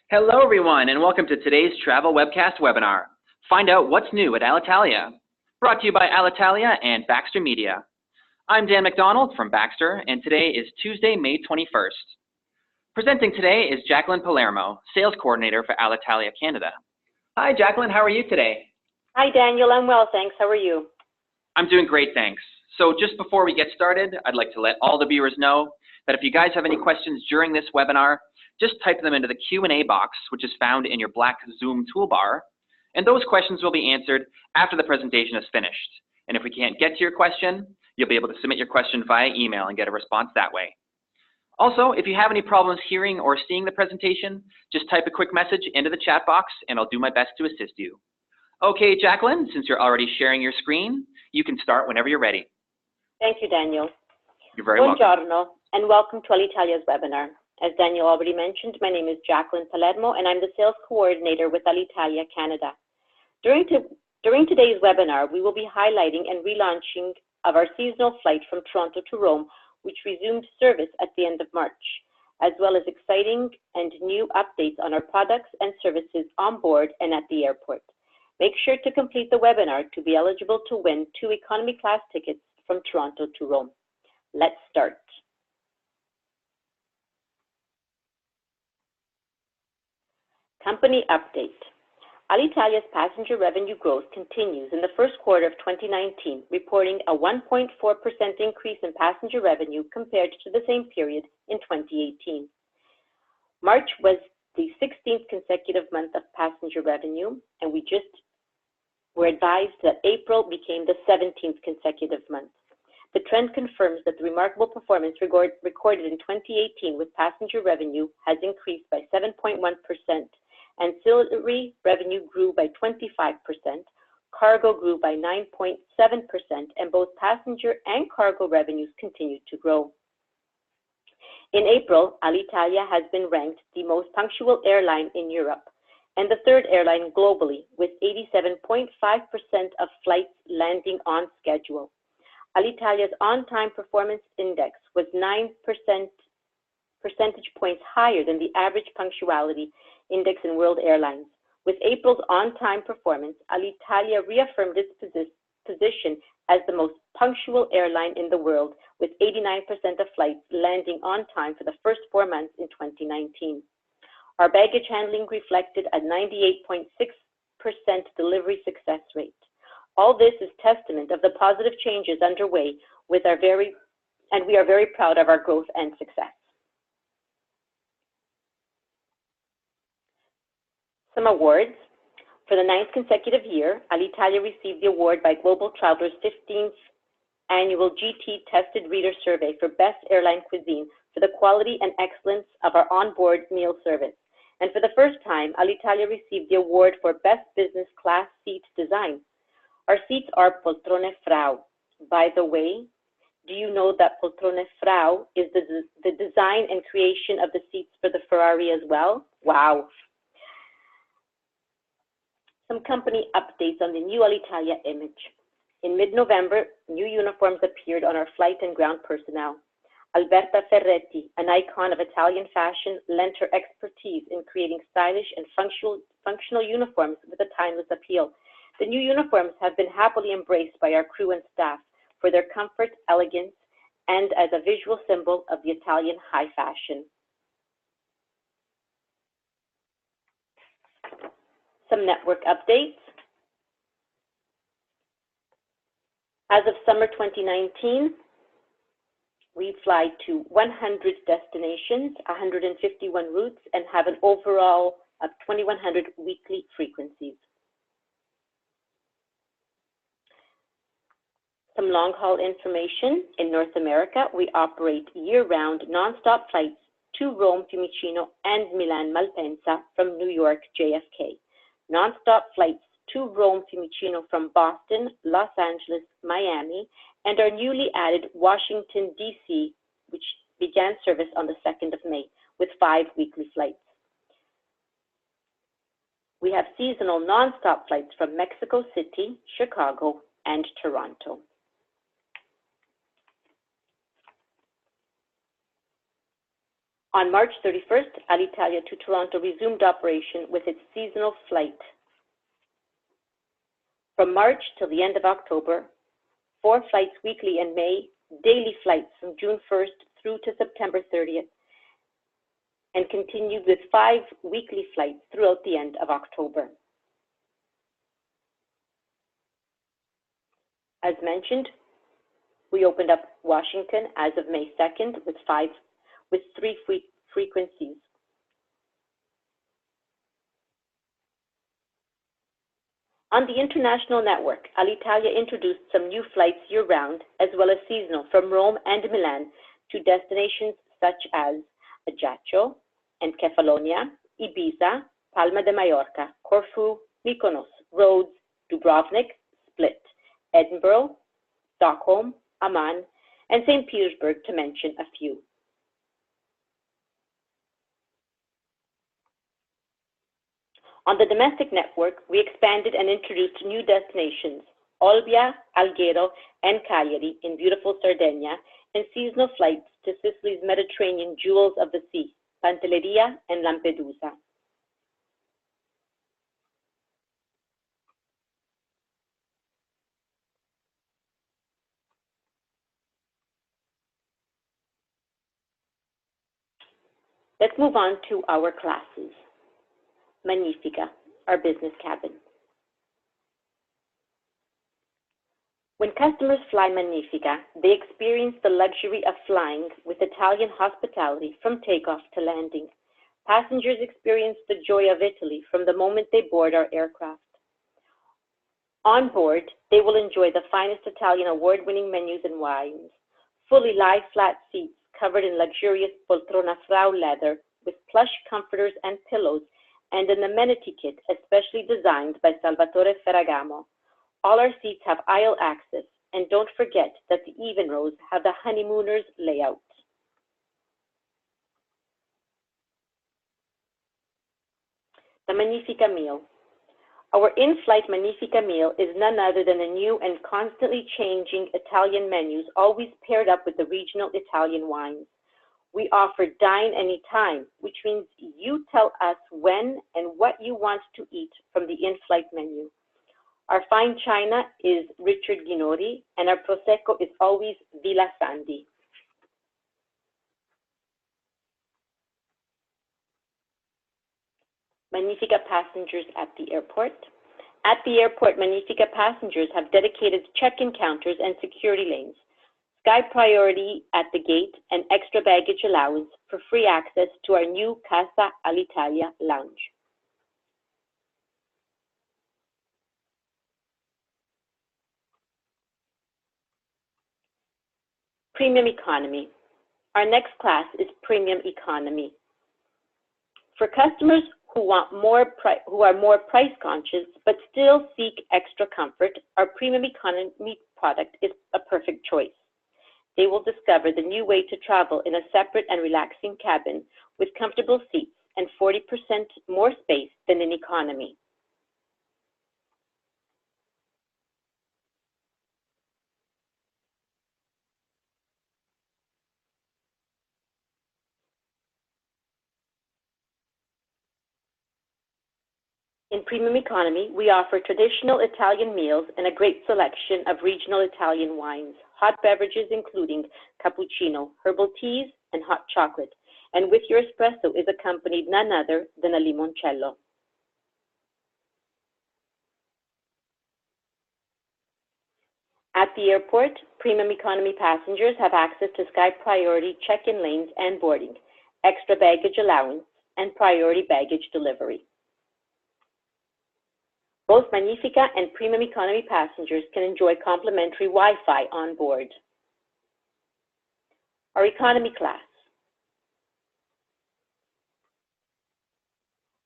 Hello, everyone, and welcome to today's Travel Webcast webinar. Find out what's new at Alitalia. Brought to you by Alitalia and Baxter Media. I'm Dan McDonald from Baxter, and today is Tuesday, May 21st. Presenting today is Jacqueline Palermo, Sales Coordinator for Alitalia Canada. Hi, Jacqueline. How are you today? Hi, Daniel. I'm well, thanks. How are you? I'm doing great, thanks. So just before we get started, I'd like to let all the viewers know that if you guys have any questions during this webinar, just type them into the Q&A box, which is found in your black Zoom toolbar, and those questions will be answered after the presentation is finished. And if we can't get to your question, you'll be able to submit your question via email and get a response that way. Also, if you have any problems hearing or seeing the presentation, just type a quick message into the chat box and I'll do my best to assist you. Okay, Jacqueline, since you're already sharing your screen, you can start whenever you're ready. Thank you, Daniel. You're very welcome. Buongiorno, and welcome to Alitalia's webinar. As Daniel already mentioned, my name is Jacqueline Palermo, and I'm the Sales Coordinator with Alitalia Canada. During today's webinar, we will be highlighting and relaunching of our seasonal flight from Toronto to Rome, which resumed service at the end of March, as well as exciting and new updates on our products and services on board and at the airport. Make sure to complete the webinar to be eligible to win 2 economy class tickets from Toronto to Rome. Let's start. Company update. Alitalia's passenger revenue growth continues in the first quarter of 2019, reporting a 1.4% increase in passenger revenue compared to the same period in 2018. March was the 16th consecutive month of passenger revenue, and we just were advised that April became the 17th consecutive month. The trend confirms that the remarkable performance recorded in 2018 with passenger revenue has increased by 7.1%. Ancillary revenue grew by 25%, cargo grew by 9.7%, and both passenger and cargo revenues continued to grow. In April, Alitalia has been ranked the most punctual airline in Europe and the third airline globally, with 87.5% of flights landing on schedule. Alitalia's on-time performance index was 9 percentage points higher than the average punctuality index in world airlines. With April's on-time performance, Alitalia reaffirmed its position as the most punctual airline in the world, with 89% of flights landing on time for the first 4 months in 2019. Our baggage handling reflected a 98.6% delivery success rate. All this is testament of the positive changes underway and we are very proud of our growth and success. Some awards. For the 9th consecutive year, Alitalia received the award by Global Traveler's 15th Annual GT Tested Reader Survey for Best Airline Cuisine for the quality and excellence of our onboard meal service. And for the first time, Alitalia received the award for Best Business Class Seat Design. Our seats are Poltrone Frau. By the way, do you know that Poltrone Frau is the design and creation of the seats for the Ferrari as well? Wow. Some company updates on the new Alitalia image. In mid-November, new uniforms appeared on our flight and ground personnel. Alberta Ferretti, an icon of Italian fashion, lent her expertise in creating stylish and functional uniforms with a timeless appeal. The new uniforms have been happily embraced by our crew and staff for their comfort, elegance, and as a visual symbol of the Italian high fashion. Some network updates. As of summer 2019, we fly to 100 destinations, 151 routes, and have an overall of 2,100 weekly frequencies. Some long-haul information. In North America, we operate year-round non-stop flights to Rome, Fiumicino, and Milan Malpensa from New York, JFK. Non-stop flights to Rome, Fiumicino from Boston, Los Angeles, Miami, and our newly added Washington, D.C., which began service on the 2nd of May, with 5 weekly flights. We have seasonal non-stop flights from Mexico City, Chicago, and Toronto. On March 31st, Alitalia to Toronto resumed operation with its seasonal flight. From March till the end of October, 4 flights weekly in May, daily flights from June 1st through to September 30th, and continued with 5 weekly flights throughout the end of October. As mentioned, we opened up Washington as of May 2nd with 3 frequencies. On the international network, Alitalia introduced some new flights year-round as well as seasonal from Rome and Milan to destinations such as Ajaccio and Kefalonia, Ibiza, Palma de Mallorca, Corfu, Mykonos, Rhodes, Dubrovnik, Split, Edinburgh, Stockholm, Amman, and St. Petersburg, to mention a few. On the domestic network, we expanded and introduced new destinations, Olbia, Alghero, and Cagliari in beautiful Sardinia, and seasonal flights to Sicily's Mediterranean jewels of the sea, Pantelleria and Lampedusa. Let's move on to our classes. Magnifica, our business cabin. When customers fly Magnifica, they experience the luxury of flying with Italian hospitality from takeoff to landing. Passengers experience the joy of Italy from the moment they board our aircraft. On board, they will enjoy the finest Italian award-winning menus and wines, fully lie-flat seats covered in luxurious poltrona frau leather with plush comforters and pillows, and an amenity kit especially designed by Salvatore Ferragamo. All our seats have aisle access, and don't forget that the even rows have the honeymooners layout. The Magnifica meal. Our in-flight Magnifica meal is none other than a new and constantly changing Italian menus, always paired up with the regional Italian wines. We offer dine anytime, which means you tell us when and what you want to eat from the in-flight menu. Our fine china is Richard Ginori, and our Prosecco is always Villa Sandi. Magnifica passengers at the airport. At the airport, Magnifica passengers have dedicated check-in counters and security lanes, Sky Priority at the gate, and extra baggage allowance for free access to our new Casa Alitalia lounge. Premium Economy. Our next class is Premium Economy. For customers who are more price conscious but still seek extra comfort, our Premium Economy product is a perfect choice. They will discover the new way to travel in a separate and relaxing cabin with comfortable seats and 40% more space than in economy. In Premium Economy, we offer traditional Italian meals and a great selection of regional Italian wines, hot beverages including cappuccino, herbal teas, and hot chocolate, and with your espresso is accompanied none other than a limoncello. At the airport, Premium Economy passengers have access to Sky Priority check-in lanes and boarding, extra baggage allowance, and priority baggage delivery. Both Magnifica and Premium Economy passengers can enjoy complimentary Wi-Fi on board. Our economy class.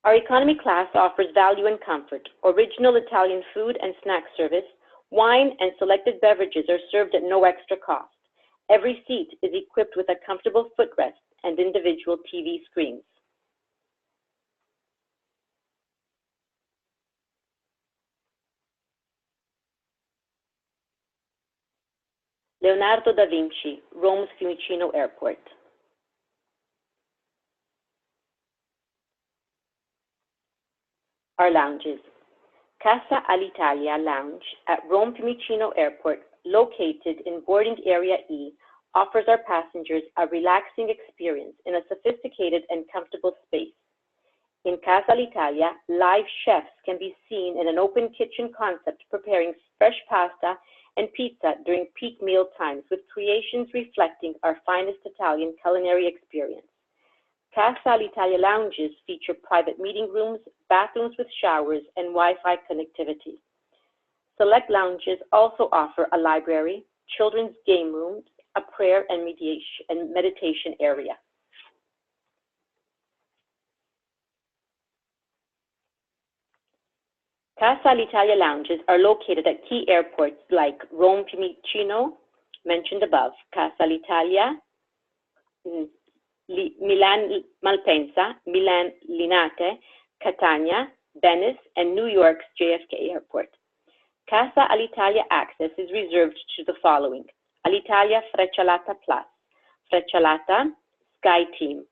Our economy class offers value and comfort. Original Italian food and snack service, wine and selected beverages are served at no extra cost. Every seat is equipped with a comfortable footrest and individual TV screens. Leonardo da Vinci, Rome's Fiumicino Airport. are lounges. Casa Alitalia Lounge at Rome Fiumicino Airport, located in boarding area E, offers our passengers a relaxing experience in a sophisticated and comfortable space. In Casa Alitalia, live chefs can be seen in an open kitchen concept preparing fresh pasta and pizza during peak meal times, with creations reflecting our finest Italian culinary experience. Casa Alitalia lounges feature private meeting rooms, bathrooms with showers, and Wi-Fi connectivity. Select lounges also offer a library, children's game rooms, a prayer and meditation area. Casa Alitalia lounges are located at key airports like Rome Fiumicino, mentioned above, Casa Alitalia, Milan Malpensa, Milan Linate, Catania, Venice, and New York's JFK Airport. Casa Alitalia access is reserved to the following: Alitalia Freccialata Plus, Freccialata Sky Team,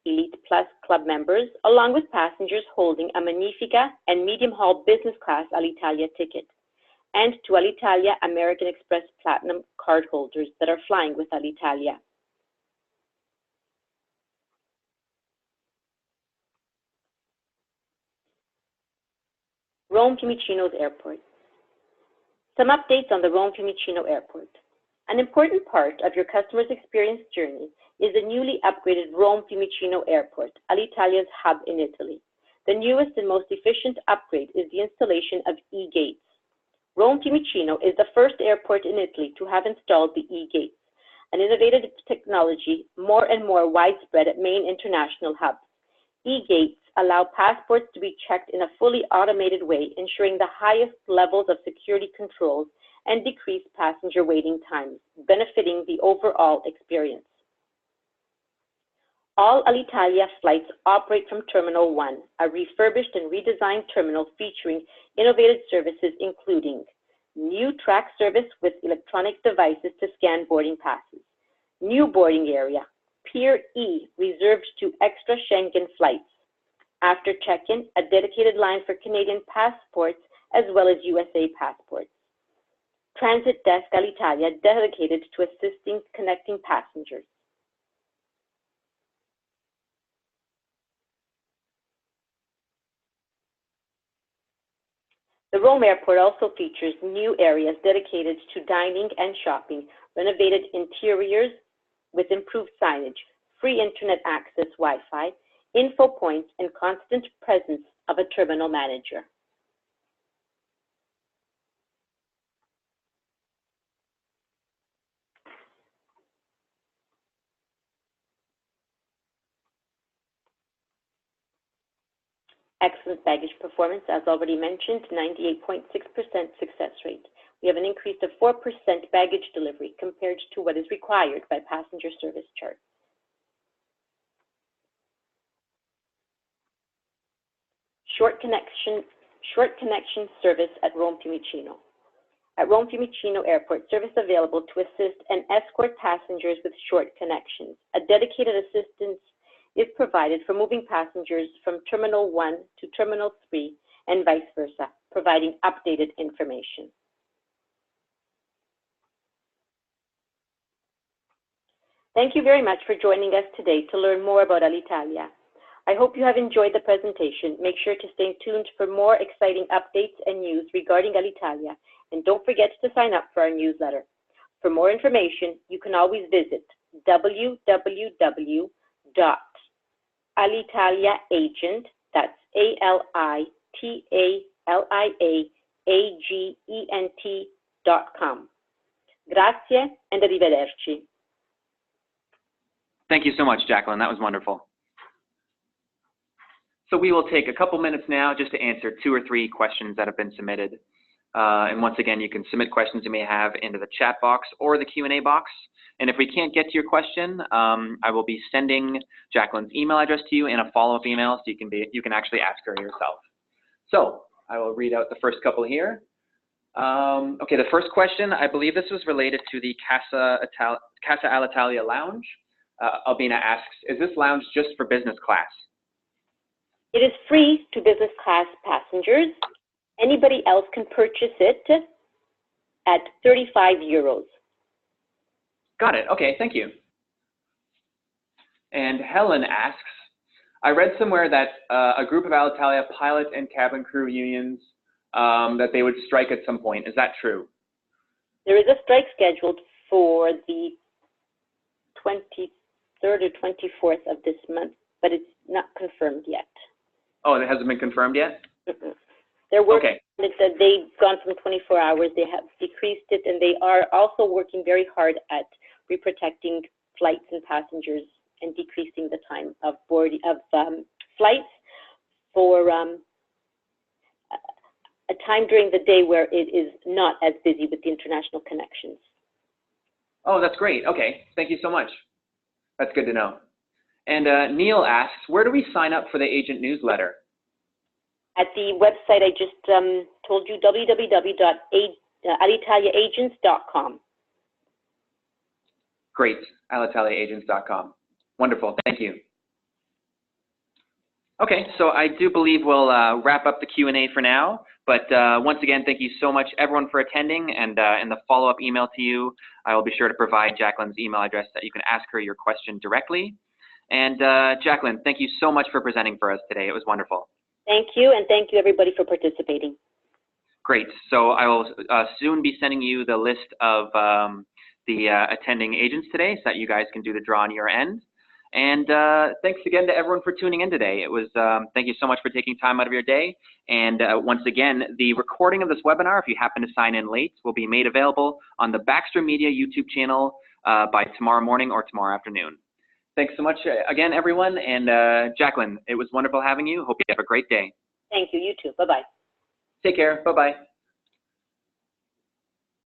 Elite Plus Club members, along with passengers holding a Magnifica and medium haul business class Alitalia ticket, and to Alitalia American Express Platinum card holders that are flying with Alitalia. Rome Fiumicino's Airport. Some updates on the Rome Fiumicino Airport. An important part of your customer's experience journey is the newly upgraded Rome Fiumicino Airport, Alitalia's hub in Italy. The newest and most efficient upgrade is the installation of e-gates. Rome Fiumicino is the first airport in Italy to have installed the e-gates, an innovative technology more and more widespread at main international hubs. E-gates allow passports to be checked in a fully automated way, ensuring the highest levels of security controls and decreased passenger waiting times, benefiting the overall experience. All Alitalia flights operate from Terminal 1, a refurbished and redesigned terminal featuring innovative services including new track service with electronic devices to scan boarding passes, new boarding area, Pier E reserved to extra Schengen flights. After check-in, a dedicated line for Canadian passports as well as USA passports. Transit Desk Alitalia dedicated to assisting connecting passengers. The Rome Airport also features new areas dedicated to dining and shopping, renovated interiors with improved signage, free internet access Wi-Fi, info points, and constant presence of a terminal manager. Excellent baggage performance, as already mentioned, 98.6% success rate. We have an increase of 4% baggage delivery compared to what is required by passenger service chart. Short connection service at Rome Fiumicino. At Rome Fiumicino Airport, service available to assist and escort passengers with short connections. A dedicated assistance is provided for moving passengers from Terminal 1 to Terminal 3 and vice versa, providing updated information. Thank you very much for joining us today to learn more about Alitalia. I hope you have enjoyed the presentation. Make sure to stay tuned for more exciting updates and news regarding Alitalia, and don't forget to sign up for our newsletter. For more information, you can always visit www.alitaliaagent, that's ALITALIAAGENT.com. Grazie and arrivederci. Thank you so much, Jacqueline. That was wonderful. So we will take a couple minutes now just to answer 2 or 3 questions that have been submitted. And once again, you can submit questions you may have into the chat box or the Q&A box. And if we can't get to your question, I will be sending Jacqueline's email address to you in a follow-up email, so you can actually ask her yourself. So I will read out the first couple here. Okay, the first question, I believe this was related to the Casa Alitalia lounge. Albina asks, is this lounge just for business class? It is free to business class passengers. Anybody else can purchase it at 35 euros. Got it. Okay, thank you. And Helen asks, I read somewhere that a group of Alitalia pilot and cabin crew unions, that they would strike at some point. Is that true? There is a strike scheduled for the 23rd or 24th of this month, but it's not confirmed yet. Oh, it hasn't been confirmed yet? Mm-mm. They're working Okay. on it, that they've gone from 24 hours, they have decreased it, and they are also working very hard at reprotecting flights and passengers and decreasing the time of flights for a time during the day where it is not as busy with the international connections. Oh, that's great. Okay, thank you so much. That's good to know. And Neil asks, where do we sign up for the agent newsletter? At the website I just told you, www.alitaliaagents.com. Great, alitaliaagents.com. Wonderful, thank you. Okay, so I do believe we'll wrap up the Q&A for now. But once again, thank you so much, everyone, for attending. And in the follow-up email to you, I will be sure to provide Jacqueline's email address that you can ask her your question directly. And Jacqueline, thank you so much for presenting for us today. It was wonderful. Thank you, and thank you, everybody, for participating. Great. So I will soon be sending you the list of the attending agents today so that you guys can do the draw on your end. And thanks again to everyone for tuning in today. It was thank you so much for taking time out of your day. And once again, the recording of this webinar, if you happen to sign in late, will be made available on the Baxter Media YouTube channel by tomorrow morning or tomorrow afternoon. Thanks so much again, everyone. And Jacqueline, it was wonderful having you. Hope you have a great day. Thank you. You too. Bye-bye. Take care. Bye-bye.